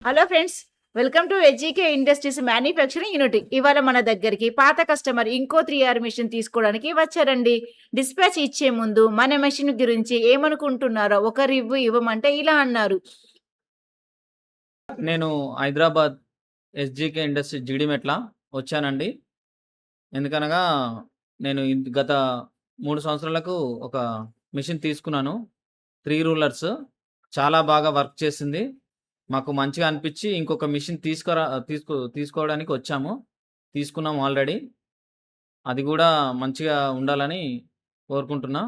Hello friends, welcome to HGK industries manufacturing unit. ఇవాళ మన దగ్గరికి పాత కస్టమర్ ఇంకో 3R మిషన్ తీసుకోవడానికి వచ్చారండి. డిస్పాచ్ ఇచ్చే ముందు మన మెషిన్ గురించి ఏమనుకుంటున్నారో ఒక రివ్యూ ఇవ్వమంటే ఇలా అన్నారు. నేను హైదరాబాద్ ఎస్‌జీకే ఇండస్ట్రీ జీడిమెట్ల వచ్చానండి. ఎందుకనగా నేను గత 3 సంవత్సరాలకు ఒక మిషన్ తీసుకున్నాను. 3 రూలర్స్ చాలా బాగా వర్క్ చేసింది. మాకు మంచిగా అనిపిచ్చి ఇంకొక మిషన్ తీసుకోవడానికి వచ్చాము. తీసుకున్నాం ఆల్రెడీ. అది గూడా మంచిగా ఉండాలని కోరుకుంటున్నా.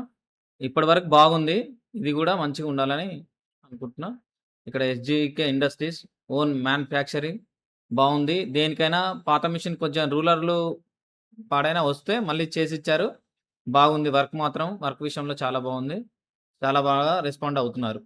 ఇప్పటివరకు బాగుంది. ఇది గూడా మంచిగా ఉండాలని అనుకుంటున్నా. ఇక్కడ ఎస్‌జీకే ఇండస్ట్రీస్ ఓన్ మ్యానుఫ్యాక్చరింగ్ బావుంది. దేనికైనా పాత మిషన్ కొంచెం రూలర్‌లు పాడైనా వస్తే మళ్ళీ చేసిచ్చారు. బాగుంది వర్క్ విషయంలో చాలా బావుంది. చాలా బాగా రెస్పాండ్ అవుతున్నారు.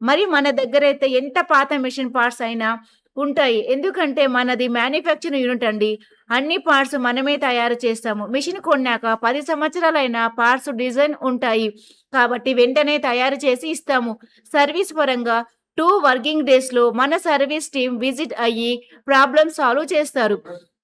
మరి మన దగ్గరైతే ఎంత పాత మెషిన్ పార్ట్స్ అయినా ఉంటాయి. ఎందుకంటే మనది మ్యానుఫ్యాక్చరింగ్ యూనిట్ అండి. అన్ని పార్ట్స్ మనమే తయారు చేస్తాము. మెషిన్ కొన్నాక 10 సంవత్సరాలైనా పార్ట్స్ డిజైన్ ఉంటాయి. కాబట్టి వెంటనే తయారు చేసి ఇస్తాము. సర్వీస్ పరంగా 2 వర్కింగ్ డేస్‌లో మన సర్వీస్ టీమ్ విజిట్ అయ్యి ప్రాబ్లమ్ సాల్వ్ చేస్తారు.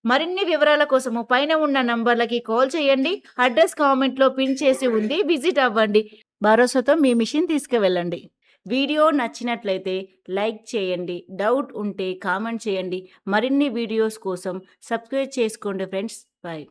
మరిన్ని వివరాల కోసము పైన ఉన్న నంబర్లకి కాల్ చేయండి. అడ్రెస్ కామెంట్‌లో పిన్ చేసి ఉంది. విజిట్ అవ్వండి. భరోసాతో మీ మెషిన్ తీసుకువెళ్ళండి. వీడియో నచ్చినట్లయితే లైక్ చేయండి. డౌట్ ఉంటే కామెంట్ చేయండి. మరిన్ని వీడియోస్ కోసం సబ్స్క్రైబ్ చేసుకోండి ఫ్రెండ్స్. బాయ్.